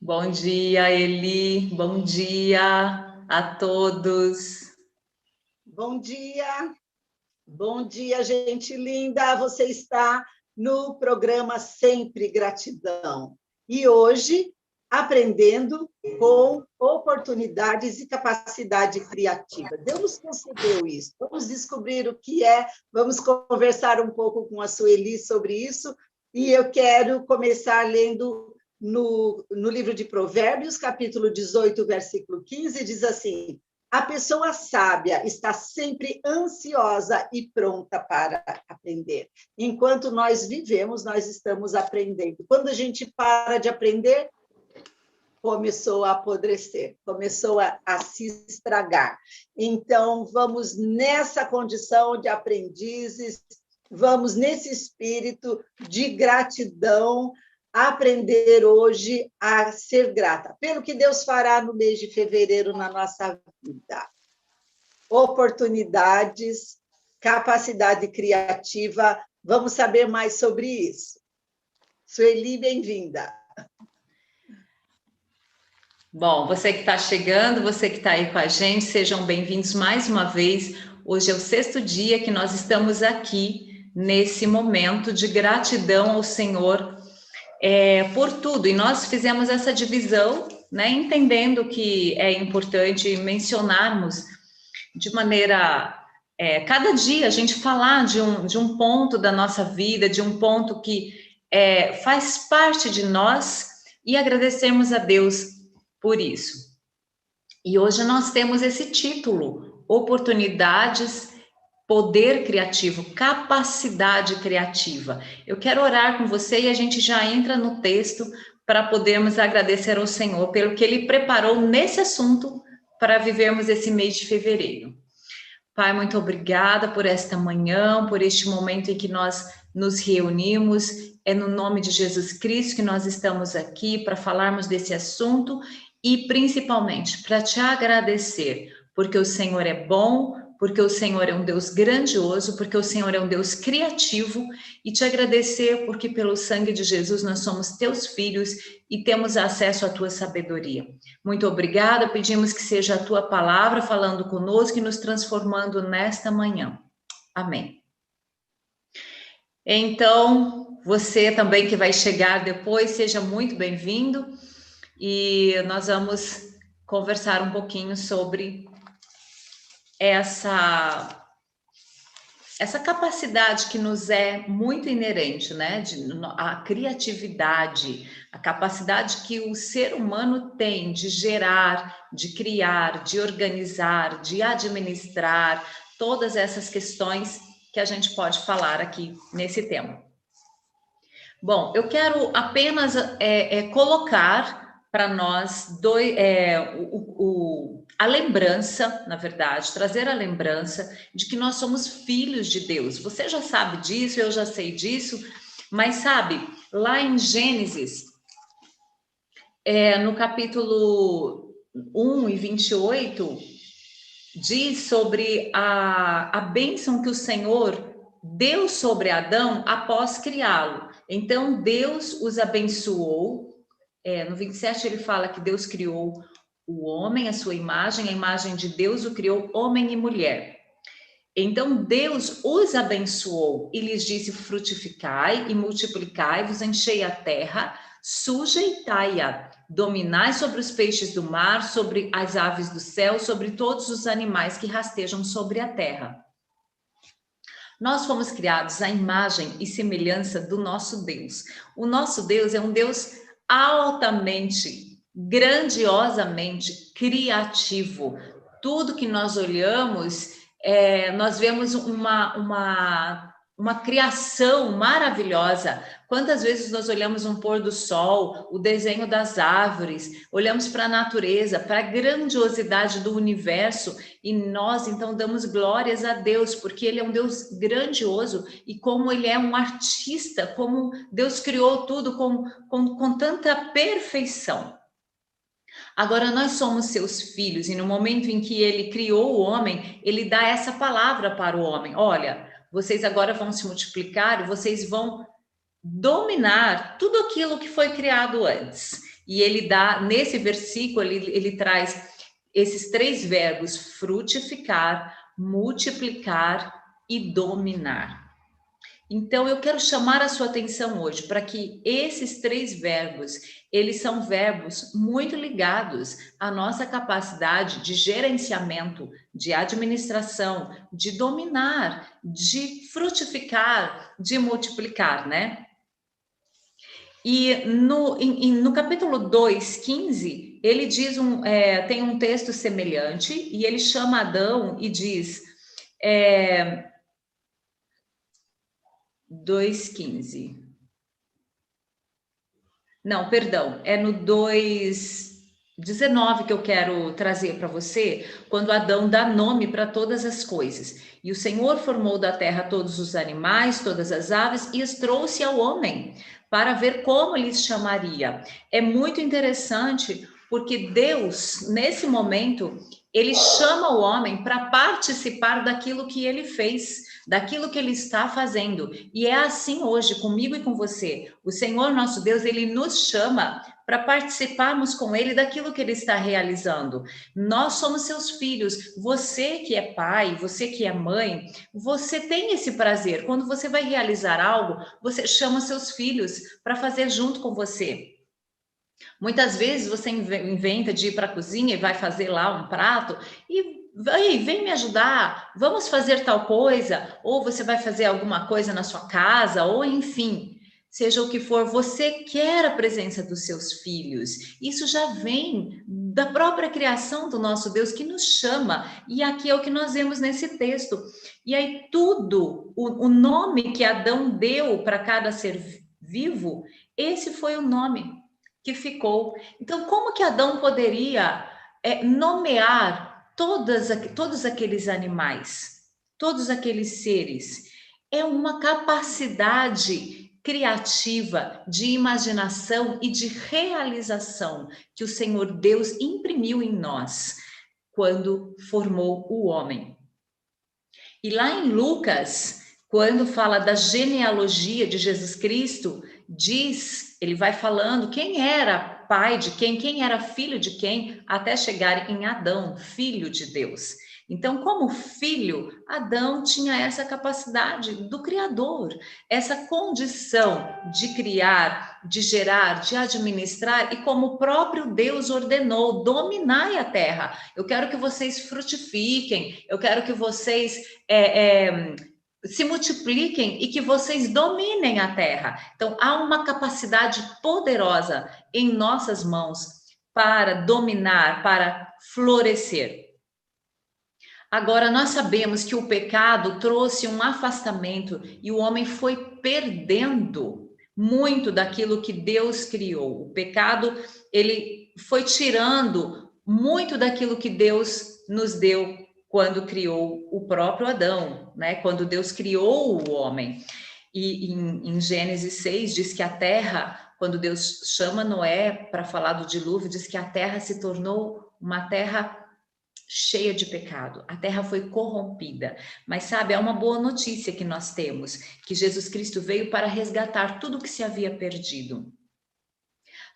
Bom dia, Eli. Bom dia a todos. Bom dia, gente linda. Você está no programa Sempre Gratidão. E hoje, aprendendo com oportunidades e capacidade criativa. Deus nos concedeu isso. Vamos descobrir o que é, vamos conversar um pouco com a Sueli sobre isso. E eu quero começar lendo no livro de Provérbios, capítulo 18, versículo 15, diz assim: a pessoa sábia está sempre ansiosa e pronta para aprender. Enquanto nós vivemos, nós estamos aprendendo. Quando a gente para de aprender, começou a apodrecer, começou a se estragar. Então, vamos nessa condição de aprendizes, vamos nesse espírito de gratidão, aprender hoje a ser grata pelo que Deus fará no mês de fevereiro na nossa vida. Oportunidades, capacidade criativa, vamos saber mais sobre isso. Sueli, bem-vinda. Bom, você que está chegando, você que está aí com a gente, sejam bem-vindos mais uma vez. Hoje é o 6º dia que nós estamos aqui nesse momento de gratidão ao Senhor por tudo. E nós fizemos essa divisão, né, entendendo que é importante mencionarmos de maneira... cada dia a gente falar de um ponto da nossa vida, de um ponto que faz parte de nós e agradecemos a Deus por isso. E hoje nós temos esse título: Oportunidades, Poder Criativo, Capacidade Criativa. Eu quero orar com você e a gente já entra no texto para podermos agradecer ao Senhor pelo que Ele preparou nesse assunto para vivermos esse mês de fevereiro. Pai, muito obrigada por esta manhã, por este momento em que nós nos reunimos. É no nome de Jesus Cristo que nós estamos aqui para falarmos desse assunto e principalmente para te agradecer, porque o Senhor é bom, porque o Senhor é um Deus grandioso, porque o Senhor é um Deus criativo, e te agradecer porque pelo sangue de Jesus nós somos teus filhos e temos acesso à tua sabedoria. Muito obrigada, pedimos que seja a tua palavra falando conosco e nos transformando nesta manhã. Amém. Então, você também que vai chegar depois, seja muito bem-vindo. E nós vamos conversar um pouquinho sobre essa capacidade que nos é muito inerente, né? A criatividade, a capacidade que o ser humano tem de gerar, de criar, de organizar, de administrar, todas essas questões que a gente pode falar aqui nesse tema. Bom, eu quero apenas colocar para nós a lembrança, na verdade, trazer a lembrança de que nós somos filhos de Deus. Você já sabe disso, eu já sei disso, mas sabe, lá em Gênesis, no capítulo 1 e 28, diz sobre a bênção que o Senhor deu sobre Adão após criá-lo. Então, Deus os abençoou. No 27 ele fala que Deus criou o homem, a sua imagem, a imagem de Deus o criou homem e mulher. Então Deus os abençoou e lhes disse: frutificai e multiplicai-vos, enchei a terra, sujeitai-a, dominai sobre os peixes do mar, sobre as aves do céu, sobre todos os animais que rastejam sobre a terra. Nós fomos criados à imagem e semelhança do nosso Deus. O nosso Deus é um Deus altamente, grandiosamente criativo. Tudo que nós olhamos, nós vemos uma criação maravilhosa. Quantas vezes nós olhamos um pôr do sol, o desenho das árvores, olhamos para a natureza, para a grandiosidade do universo, e nós então damos glórias a Deus, porque Ele é um Deus grandioso, e como Ele é um artista, como Deus criou tudo com tanta perfeição. Agora, nós somos seus filhos, e no momento em que Ele criou o homem, Ele dá essa palavra para o homem: olha, vocês agora vão se multiplicar e vocês vão dominar tudo aquilo que foi criado antes. E ele dá, nesse versículo, ele traz esses 3 verbos: frutificar, multiplicar e dominar. Então, eu quero chamar a sua atenção hoje para que esses 3 verbos, eles são verbos muito ligados à nossa capacidade de gerenciamento, de administração, de dominar, de frutificar, de multiplicar, né? E no capítulo 2:15, ele diz tem um texto semelhante, e ele chama Adão e diz... 2:15. Não, perdão, é no 2:19 que eu quero trazer para você, quando Adão dá nome para todas as coisas. E o Senhor formou da terra todos os animais, todas as aves, e os trouxe ao homem, para ver como lhes chamaria. É muito interessante, porque Deus, nesse momento, ele chama o homem para participar daquilo que ele fez, daquilo que ele está fazendo. E é assim hoje, comigo e com você. O Senhor, nosso Deus, ele nos chama para participarmos com ele daquilo que ele está realizando. Nós somos seus filhos. Você que é pai, você que é mãe, você tem esse prazer. Quando você vai realizar algo, você chama seus filhos para fazer junto com você. Muitas vezes você inventa de ir para a cozinha e vai fazer lá um prato e vem me ajudar, vamos fazer tal coisa, ou você vai fazer alguma coisa na sua casa, ou enfim, seja o que for, você quer a presença dos seus filhos. Isso já vem da própria criação do nosso Deus, que nos chama, e aqui é o que nós vemos nesse texto. E aí tudo, o nome que Adão deu para cada ser vivo, esse foi o nome que ficou. Então, como que Adão poderia nomear todos aqueles animais, todos aqueles seres? É uma capacidade criativa, de imaginação e de realização que o Senhor Deus imprimiu em nós quando formou o homem. E lá em Lucas, quando fala da genealogia de Jesus Cristo, ele vai falando quem era pai de quem era filho de quem, até chegar em Adão, filho de Deus. Então, como filho, Adão tinha essa capacidade do Criador, essa condição de criar, de gerar, de administrar, e como o próprio Deus ordenou, dominai a terra. Eu quero que vocês frutifiquem, eu quero que vocês se multipliquem e que vocês dominem a terra. Então, há uma capacidade poderosa em nossas mãos para dominar, para florescer. Agora, nós sabemos que o pecado trouxe um afastamento e o homem foi perdendo muito daquilo que Deus criou. O pecado, ele foi tirando muito daquilo que Deus nos deu quando criou o próprio Adão, né? Quando Deus criou o homem. E em Gênesis 6 diz que a terra, quando Deus chama Noé para falar do dilúvio, diz que a terra se tornou uma terra cheia de pecado, a terra foi corrompida. Mas sabe, é uma boa notícia que nós temos, que Jesus Cristo veio para resgatar tudo que se havia perdido.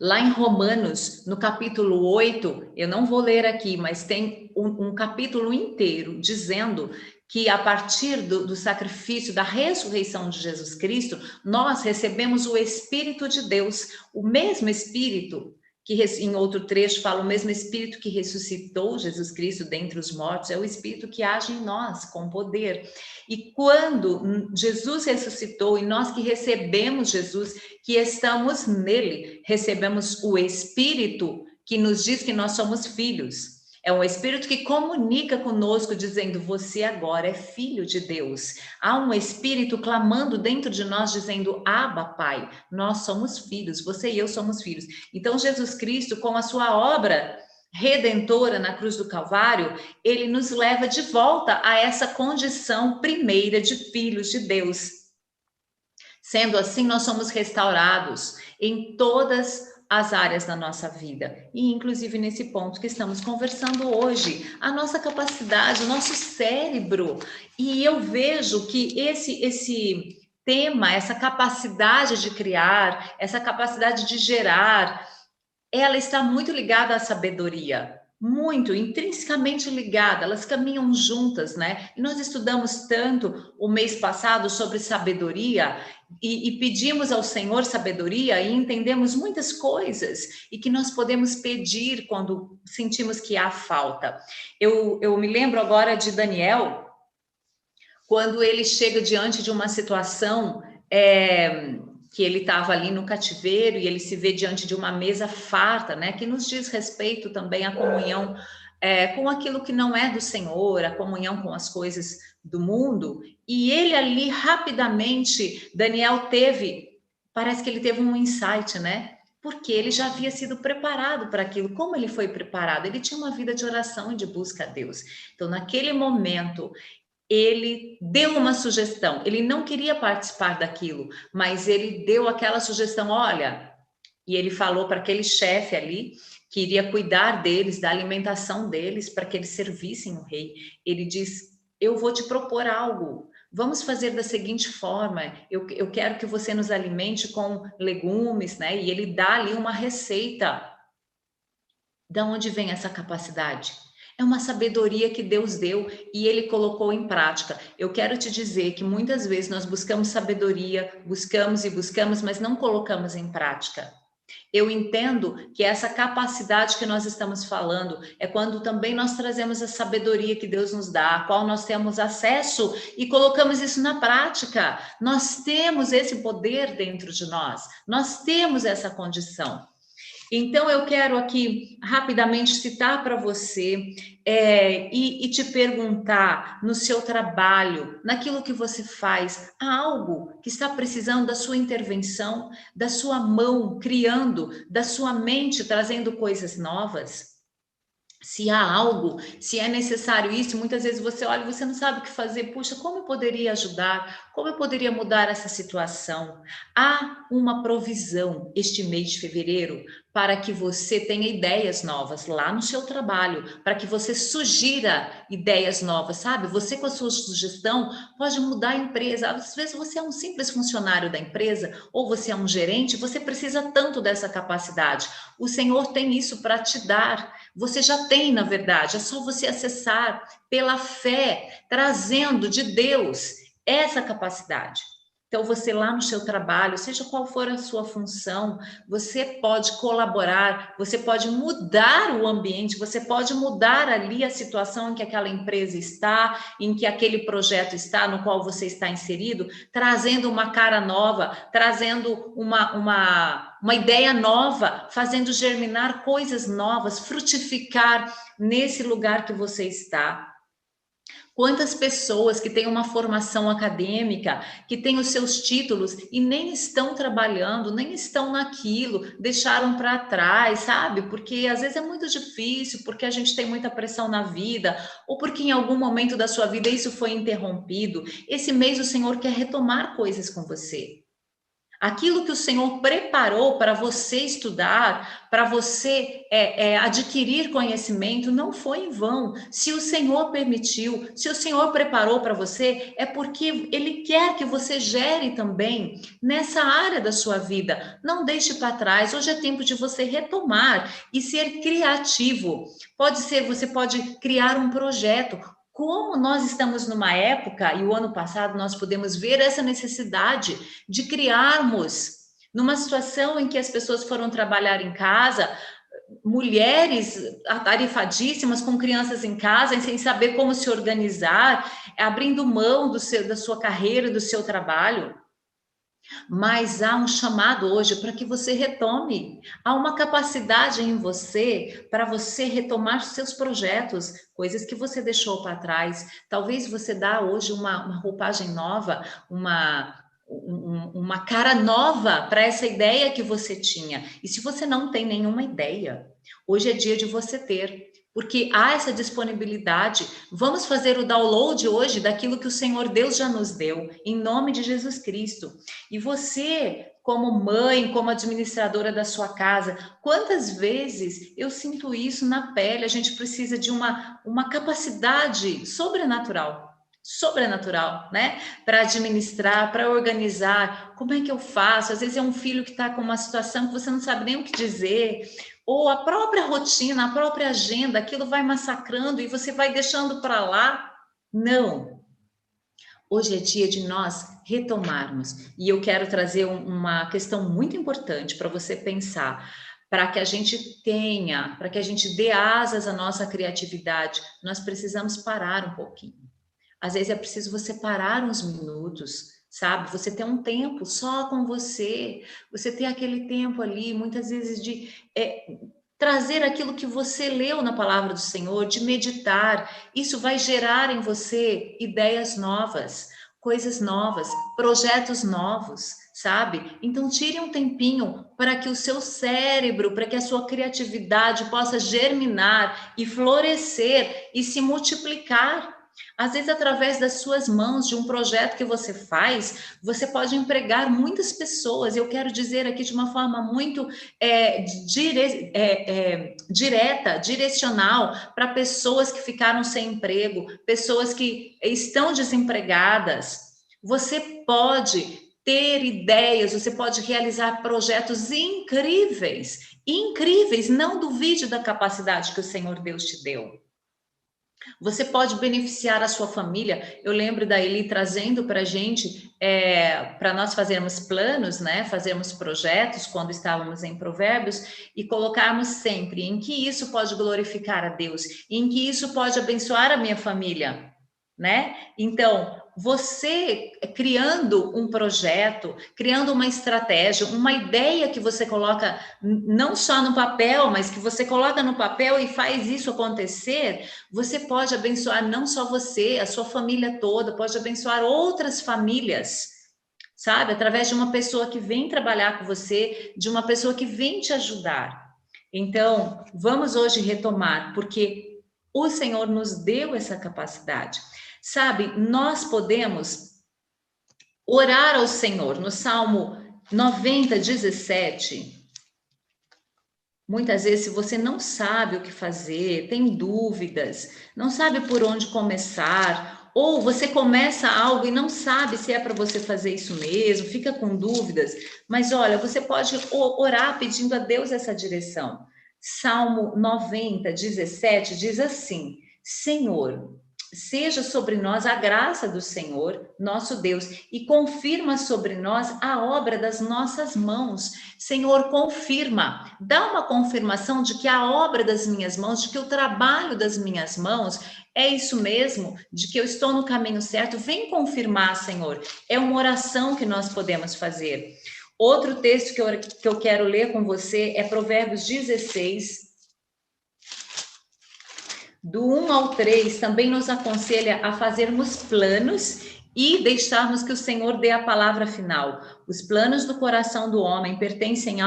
Lá em Romanos, no capítulo 8, eu não vou ler aqui, mas tem um capítulo inteiro dizendo que a partir do sacrifício, da ressurreição de Jesus Cristo, nós recebemos o Espírito de Deus, o mesmo Espírito que em outro trecho fala, o mesmo Espírito que ressuscitou Jesus Cristo dentre os mortos, é o Espírito que age em nós com poder. E quando Jesus ressuscitou e nós que recebemos Jesus, que estamos nele, recebemos o Espírito que nos diz que nós somos filhos. É um Espírito que comunica conosco, dizendo, você agora é filho de Deus. Há um Espírito clamando dentro de nós, dizendo, Abba, Pai, nós somos filhos, você e eu somos filhos. Então, Jesus Cristo, com a sua obra redentora na cruz do Calvário, ele nos leva de volta a essa condição primeira de filhos de Deus. Sendo assim, nós somos restaurados em todas as áreas da nossa vida, e inclusive nesse ponto que estamos conversando hoje, a nossa capacidade, o nosso cérebro. E eu vejo que esse tema, essa capacidade de criar, essa capacidade de gerar, ela está muito ligada à sabedoria, muito, intrinsecamente ligada, elas caminham juntas, né? E nós estudamos tanto o mês passado sobre sabedoria e pedimos ao Senhor sabedoria e entendemos muitas coisas e que nós podemos pedir quando sentimos que há falta. Eu me lembro agora de Daniel, quando ele chega diante de uma situação que ele estava ali no cativeiro e ele se vê diante de uma mesa farta, né? Que nos diz respeito também à comunhão com aquilo que não é do Senhor, a comunhão com as coisas do mundo. E ele ali rapidamente, Daniel parece que ele teve um insight, né? Porque ele já havia sido preparado para aquilo. Como ele foi preparado? Ele tinha uma vida de oração e de busca a Deus. Então, naquele momento, ele deu uma sugestão. Ele não queria participar daquilo, mas ele deu aquela sugestão, olha, e ele falou para aquele chefe ali que iria cuidar deles, da alimentação deles, para que eles servissem o rei. Ele diz, eu vou te propor algo. Vamos fazer da seguinte forma, eu quero que você nos alimente com legumes, né? E ele dá ali uma receita. Da onde vem essa capacidade? É uma sabedoria que Deus deu e ele colocou em prática. Eu quero te dizer que muitas vezes nós buscamos sabedoria, buscamos e buscamos, mas não colocamos em prática. Eu entendo que essa capacidade que nós estamos falando é quando também nós trazemos a sabedoria que Deus nos dá, a qual nós temos acesso e colocamos isso na prática. Nós temos esse poder dentro de nós temos essa condição. Então, eu quero aqui rapidamente citar para você e te perguntar no seu trabalho, naquilo que você faz, há algo que está precisando da sua intervenção, da sua mão criando, da sua mente trazendo coisas novas? Se há algo, se é necessário isso, muitas vezes você olha e você não sabe o que fazer. Puxa, como eu poderia ajudar? Como eu poderia mudar essa situação? Há uma provisão este mês de fevereiro para que você tenha ideias novas lá no seu trabalho, para que você sugira ideias novas, sabe? Você com a sua sugestão pode mudar a empresa. Às vezes você é um simples funcionário da empresa ou você é um gerente, você precisa tanto dessa capacidade. O Senhor tem isso para te dar. Você já tem, na verdade, é só você acessar pela fé, trazendo de Deus essa capacidade. Então, você lá no seu trabalho, seja qual for a sua função, você pode colaborar, você pode mudar o ambiente, você pode mudar ali a situação em que aquela empresa está, em que aquele projeto está, no qual você está inserido, trazendo uma cara nova, trazendo uma ideia nova, fazendo germinar coisas novas, frutificar nesse lugar que você está. Quantas pessoas que têm uma formação acadêmica, que têm os seus títulos e nem estão trabalhando, nem estão naquilo, deixaram para trás, sabe? Porque às vezes é muito difícil, porque a gente tem muita pressão na vida, ou porque em algum momento da sua vida isso foi interrompido. Esse mês o Senhor quer retomar coisas com você. Aquilo que o Senhor preparou para você estudar, para você adquirir conhecimento, não foi em vão. Se o Senhor permitiu, se o Senhor preparou para você, é porque Ele quer que você gere também nessa área da sua vida. Não deixe para trás. Hoje é tempo de você retomar e ser criativo. Pode ser, você pode criar um projeto. Como nós estamos numa época, e o ano passado nós podemos ver essa necessidade de criarmos, numa situação em que as pessoas foram trabalhar em casa, mulheres atarefadíssimas com crianças em casa, sem saber como se organizar, abrindo mão da sua carreira, do seu trabalho. Mas há um chamado hoje para que você retome. Há uma capacidade em você para você retomar seus projetos, coisas que você deixou para trás. Talvez você dá hoje uma roupagem nova, uma cara nova para essa ideia que você tinha. E se você não tem nenhuma ideia, hoje é dia de você ter. Porque há essa disponibilidade. Vamos fazer o download hoje daquilo que o Senhor Deus já nos deu, em nome de Jesus Cristo. E você, como mãe, como administradora da sua casa, quantas vezes eu sinto isso na pele? A gente precisa de uma capacidade sobrenatural, né? Para administrar, para organizar. Como é que eu faço? Às vezes é um filho que está com uma situação que você não sabe nem o que dizer. ou a própria rotina, a própria agenda, aquilo vai massacrando e você vai deixando para lá. Não. Hoje é dia de nós retomarmos. E eu quero trazer uma questão muito importante para você pensar. Para que a gente tenha, para que a gente dê asas à nossa criatividade, nós precisamos parar um pouquinho. Às vezes é preciso você parar uns minutos, sabe? Você ter um tempo só com você. Você ter aquele tempo ali, muitas vezes de trazer aquilo que você leu na palavra do Senhor, de meditar. Isso vai gerar em você ideias novas, coisas novas, projetos novos, sabe? Então tire um tempinho para que o seu cérebro, para que a sua criatividade possa germinar e florescer e se multiplicar. Às vezes, através das suas mãos, de um projeto que você faz, você pode empregar muitas pessoas. Eu quero dizer aqui de uma forma muito direta, direcional, para pessoas que ficaram sem emprego, pessoas que estão desempregadas. Você pode ter ideias, você pode realizar projetos incríveis, incríveis. Não duvide da capacidade que o Senhor Deus te deu. Você pode beneficiar a sua família. Eu lembro da Eli trazendo para a gente, para nós fazermos planos, né? Fazermos projetos quando estávamos em Provérbios e colocarmos sempre em que isso pode glorificar a Deus, em que isso pode abençoar a minha família, né? Então, você criando um projeto, criando uma estratégia, uma ideia que você coloca não só no papel, mas que você coloca no papel e faz isso acontecer, você pode abençoar não só você, a sua família toda, pode abençoar outras famílias, sabe? Através de uma pessoa que vem trabalhar com você, de uma pessoa que vem te ajudar. Então, vamos hoje retomar, porque o Senhor nos deu essa capacidade. Sabe, nós podemos orar ao Senhor. No Salmo 90, 17, muitas vezes, se você não sabe o que fazer, tem dúvidas, não sabe por onde começar, ou você começa algo e não sabe se é para você fazer isso mesmo, fica com dúvidas, mas olha, você pode orar pedindo a Deus essa direção. Salmo 90, 17 diz assim: Senhor, seja sobre nós a graça do Senhor, nosso Deus, e confirma sobre nós a obra das nossas mãos. Senhor, confirma, dá uma confirmação de que a obra das minhas mãos, de que o trabalho das minhas mãos é isso mesmo, de que eu estou no caminho certo. Vem confirmar, Senhor. É uma oração que nós podemos fazer. Outro texto que eu quero ler com você é Provérbios 16, do 1 ao 3, também nos aconselha a fazermos planos e deixarmos que o Senhor dê a palavra final. Os planos do coração do homem pertencem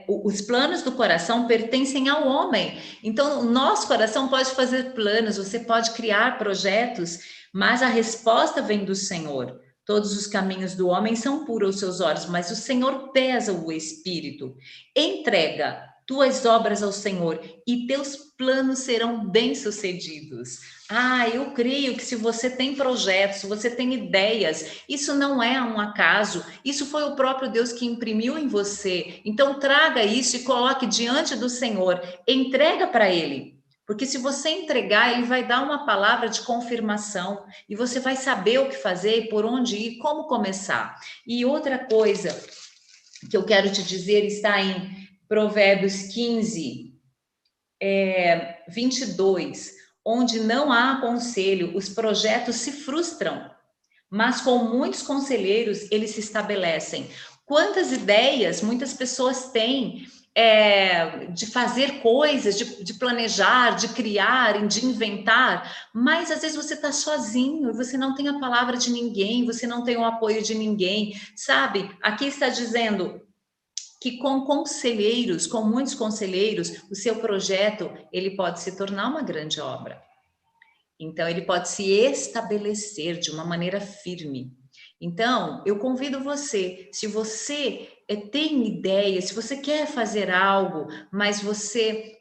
os planos do coração pertencem ao homem. Então, o nosso coração pode fazer planos, você pode criar projetos, mas a resposta vem do Senhor. Todos os caminhos do homem são puros aos seus olhos, mas o Senhor pesa o espírito. Entrega tuas obras ao Senhor e teus planos serão bem-sucedidos. Eu creio que se você tem projetos, se você tem ideias, isso não é um acaso, isso foi o próprio Deus que imprimiu em você. Então traga isso e coloque diante do Senhor, entrega para Ele. Porque se você entregar, Ele vai dar uma palavra de confirmação e você vai saber o que fazer, por onde ir, como começar. E outra coisa que eu quero te dizer está em Provérbios 15, 22, onde não há conselho, os projetos se frustram, mas com muitos conselheiros eles se estabelecem. Quantas ideias muitas pessoas têm de fazer coisas, de planejar, de criar, de inventar, mas às vezes você está sozinho e você não tem a palavra de ninguém, você não tem o apoio de ninguém, sabe? Aqui está dizendo que com conselheiros, com muitos conselheiros, o seu projeto, ele pode se tornar uma grande obra. Então, ele pode se estabelecer de uma maneira firme. Então, eu convido você, se você tem ideia, se você quer fazer algo, mas você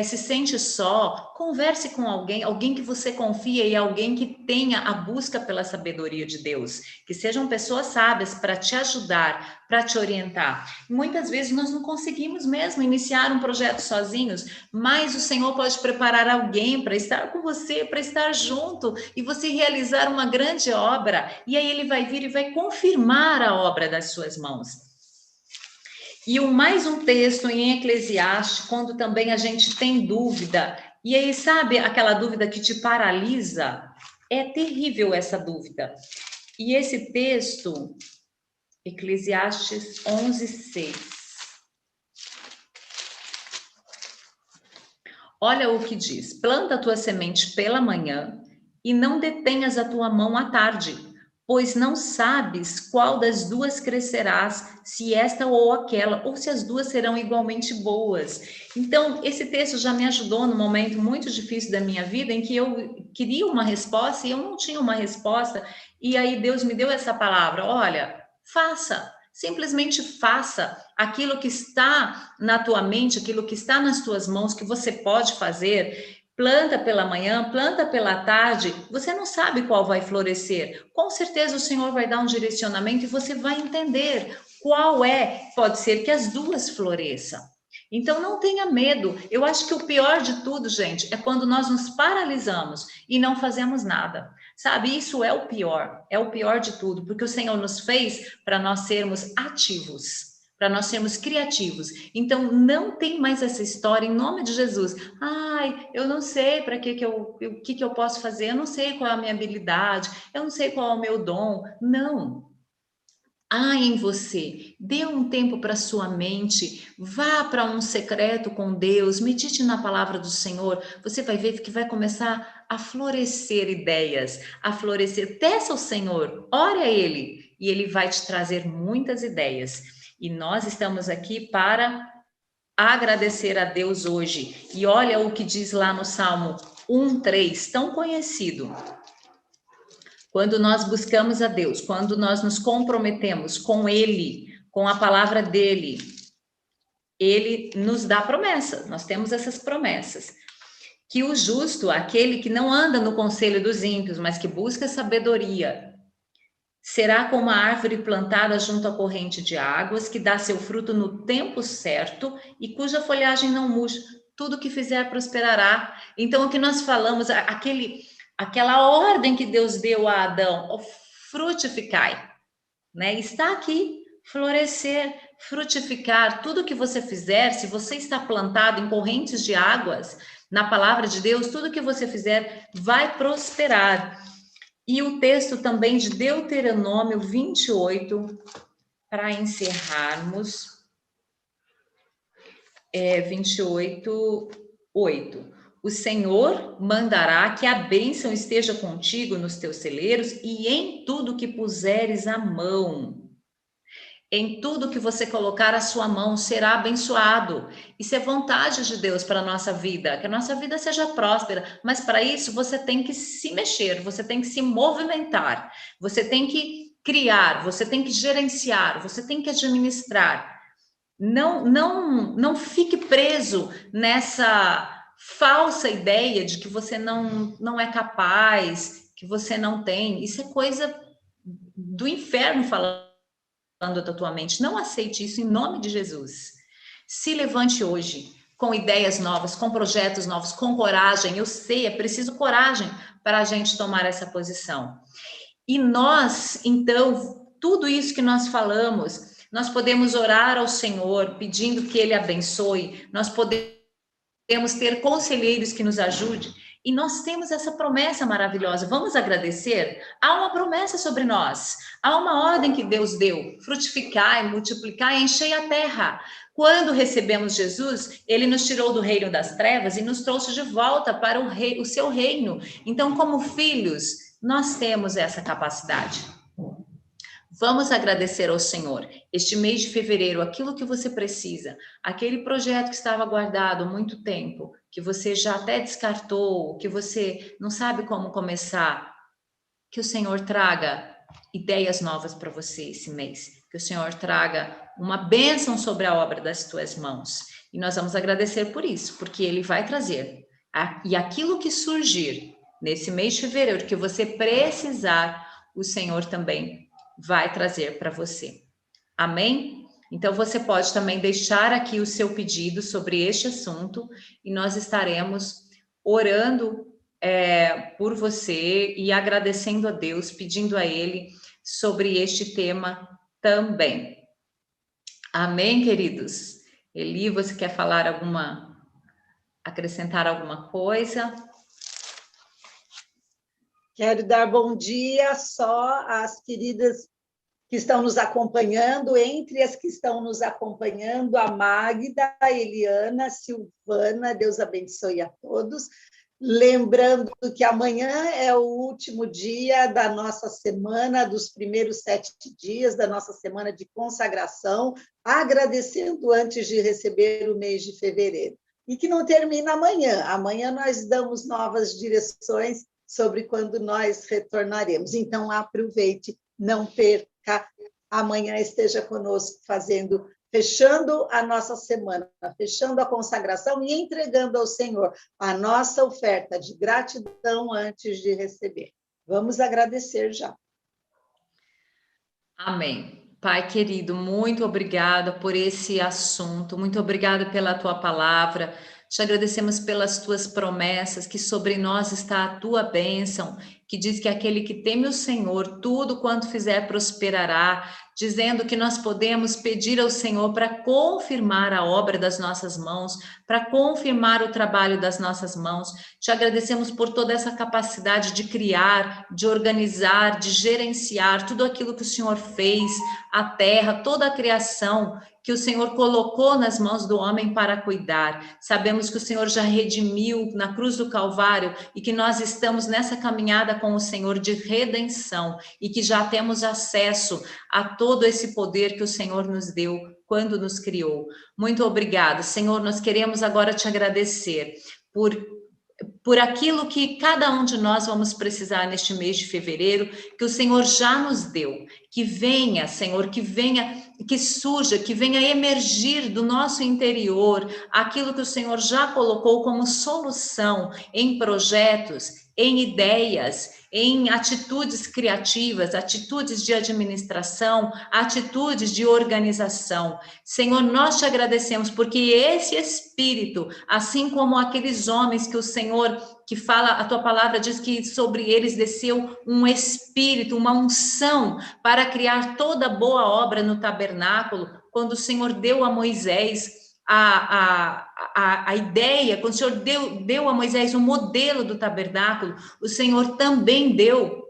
se sente só, converse com alguém que você confia e alguém que tenha a busca pela sabedoria de Deus, que sejam pessoas sábias para te ajudar, para te orientar. Muitas vezes nós não conseguimos mesmo iniciar um projeto sozinhos, mas o Senhor pode preparar alguém para estar com você, para estar junto e você realizar uma grande obra, e aí ele vai vir e vai confirmar a obra das suas mãos. E mais um texto em Eclesiastes, quando também a gente tem dúvida, e aí sabe aquela dúvida que te paralisa? É terrível essa dúvida. E esse texto, Eclesiastes 11:6. Olha o que diz: planta a tua semente pela manhã e não detenhas a tua mão à tarde, pois não sabes qual das duas crescerás, se esta ou aquela, ou se as duas serão igualmente boas. Então, esse texto já me ajudou num momento muito difícil da minha vida, em que eu queria uma resposta e eu não tinha uma resposta, e aí Deus me deu essa palavra: olha, faça. Simplesmente faça aquilo que está na tua mente, aquilo que está nas tuas mãos, que você pode fazer. Planta pela manhã, planta pela tarde, você não sabe qual vai florescer. Com certeza o Senhor vai dar um direcionamento e você vai entender qual pode ser que as duas floresçam. Então não tenha medo. Eu acho que o pior de tudo, gente, é quando nós nos paralisamos e não fazemos nada. Sabe, isso é o pior de tudo, porque o Senhor nos fez para nós sermos ativos, para nós sermos criativos. Então, não tem mais essa história, em nome de Jesus. Ai, eu não sei para que eu posso fazer, eu não sei qual é a minha habilidade, eu não sei qual é o meu dom. Não. Há em você, dê um tempo para sua mente, vá para um secreto com Deus, medite na palavra do Senhor, você vai ver que vai começar a florescer ideias, a florescer. Peça ao Senhor, ore a Ele, e Ele vai te trazer muitas ideias. E nós estamos aqui para agradecer a Deus hoje. E olha o que diz lá no Salmo 1:3, tão conhecido. Quando nós buscamos a Deus, quando nós nos comprometemos com Ele, com a palavra dEle, Ele nos dá promessa. Nós temos essas promessas. Que o justo, aquele que não anda no conselho dos ímpios, mas que busca sabedoria, será como a árvore plantada junto à corrente de águas, que dá seu fruto no tempo certo e cuja folhagem não murcha. Tudo que fizer prosperará. Então, o que nós falamos, aquela ordem que Deus deu a Adão, frutificai, né? Está aqui, florescer, frutificar. Tudo que você fizer, se você está plantado em correntes de águas, na palavra de Deus, tudo que você fizer vai prosperar. E o texto também de Deuteronômio 28, para encerrarmos, 28:8. O Senhor mandará que a bênção esteja contigo nos teus celeiros e em tudo que puseres a mão. Em tudo que você colocar a sua mão será abençoado. Isso é vontade de Deus para a nossa vida, que a nossa vida seja próspera. Mas para isso você tem que se mexer, você tem que se movimentar, você tem que criar, você tem que gerenciar, você tem que administrar. Não fique preso nessa falsa ideia de que você não é capaz, que você não tem. Isso é coisa do inferno falando da tua mente. Não aceite isso em nome de Jesus. Se levante hoje com ideias novas, com projetos novos, com coragem. Eu sei, é preciso coragem para a gente tomar essa posição. E nós, então, tudo isso que nós falamos, nós podemos orar ao Senhor pedindo que Ele abençoe, nós podemos ter conselheiros que nos ajudem, e nós temos essa promessa maravilhosa. Vamos agradecer? Há uma promessa sobre nós, há uma ordem que Deus deu: frutificar, multiplicar e encher a terra. Quando recebemos Jesus, Ele nos tirou do reino das trevas e nos trouxe de volta para o seu reino. Então, como filhos, nós temos essa capacidade. Vamos agradecer ao Senhor. Este mês de fevereiro, aquilo que você precisa, aquele projeto que estava guardado há muito tempo, que você já até descartou, que você não sabe como começar, que o Senhor traga ideias novas para você esse mês. Que o Senhor traga uma bênção sobre a obra das tuas mãos. E nós vamos agradecer por isso, porque Ele vai trazer. E aquilo que surgir nesse mês de fevereiro, que você precisar, o Senhor também vai trazer para você. Amém? Então, você pode também deixar aqui o seu pedido sobre este assunto e nós estaremos orando por você e agradecendo a Deus, pedindo a Ele sobre este tema também. Amém, queridos? Eli, você quer falar acrescentar alguma coisa? Quero dar bom dia só às queridas que estão nos acompanhando, entre as que estão nos acompanhando, a Magda, a Eliana, a Silvana, Deus abençoe a todos. Lembrando que amanhã é o último dia da nossa semana, dos primeiros 7 dias da nossa semana de consagração, agradecendo antes de receber o mês de fevereiro. E que não termina amanhã. Amanhã nós damos novas direções sobre quando nós retornaremos. Então, aproveite, não perca. Amanhã esteja conosco fechando a nossa semana, fechando a consagração e entregando ao Senhor a nossa oferta de gratidão antes de receber. Vamos agradecer já. Amém. Pai querido, muito obrigada por esse assunto, muito obrigada pela tua palavra. Te agradecemos pelas tuas promessas, que sobre nós está a tua bênção, que diz que aquele que teme o Senhor, tudo quanto fizer prosperará, dizendo que nós podemos pedir ao Senhor para confirmar a obra das nossas mãos, para confirmar o trabalho das nossas mãos. Te agradecemos por toda essa capacidade de criar, de organizar, de gerenciar tudo aquilo que o Senhor fez, a terra, toda a criação que o Senhor colocou nas mãos do homem para cuidar. Sabemos que o Senhor já redimiu na cruz do Calvário e que nós estamos nessa caminhada com o Senhor de redenção e que já temos acesso a todo esse poder que o Senhor nos deu quando nos criou. Muito obrigada, Senhor. Nós queremos agora te agradecer por aquilo que cada um de nós vamos precisar neste mês de fevereiro, que o Senhor já nos deu. Que venha, Senhor, que surja, que venha emergir do nosso interior aquilo que o Senhor já colocou como solução em projetos, em ideias, em atitudes criativas, atitudes de administração, atitudes de organização. Senhor, nós te agradecemos porque esse Espírito, assim como aqueles homens que o Senhor, que fala, a tua palavra diz que sobre eles desceu um Espírito, uma unção para criar toda boa obra no tabernáculo, quando o Senhor deu a Moisés a ideia, quando o Senhor deu a Moisés o modelo do tabernáculo, o Senhor também deu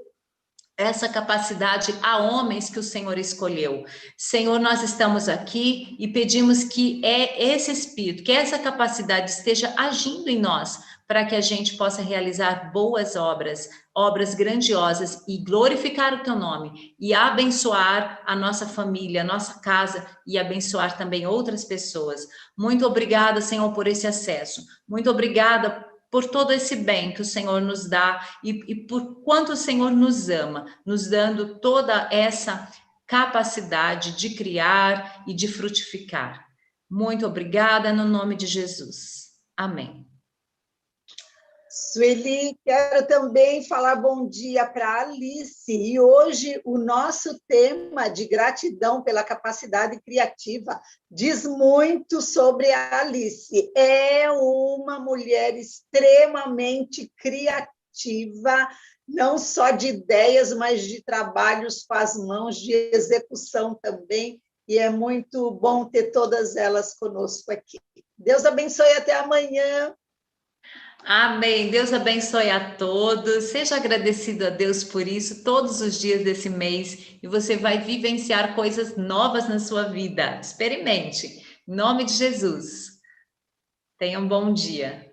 essa capacidade a homens que o Senhor escolheu. Senhor, nós estamos aqui e pedimos que esse Espírito, que essa capacidade esteja agindo em nós, para que a gente possa realizar boas obras, obras grandiosas e glorificar o teu nome e abençoar a nossa família, a nossa casa e abençoar também outras pessoas. Muito obrigada, Senhor, por esse acesso. Muito obrigada por todo esse bem que o Senhor nos dá e por quanto o Senhor nos ama, nos dando toda essa capacidade de criar e de frutificar. Muito obrigada, no nome de Jesus. Amém. Sueli, quero também falar bom dia para Alice. E hoje o nosso tema de gratidão pela capacidade criativa diz muito sobre a Alice. É uma mulher extremamente criativa, não só de ideias, mas de trabalhos com as mãos, de execução também. E é muito bom ter todas elas conosco aqui. Deus abençoe, até amanhã. Amém. Deus abençoe a todos. Seja agradecido a Deus por isso todos os dias desse mês e você vai vivenciar coisas novas na sua vida. Experimente. Em nome de Jesus. Tenha um bom dia.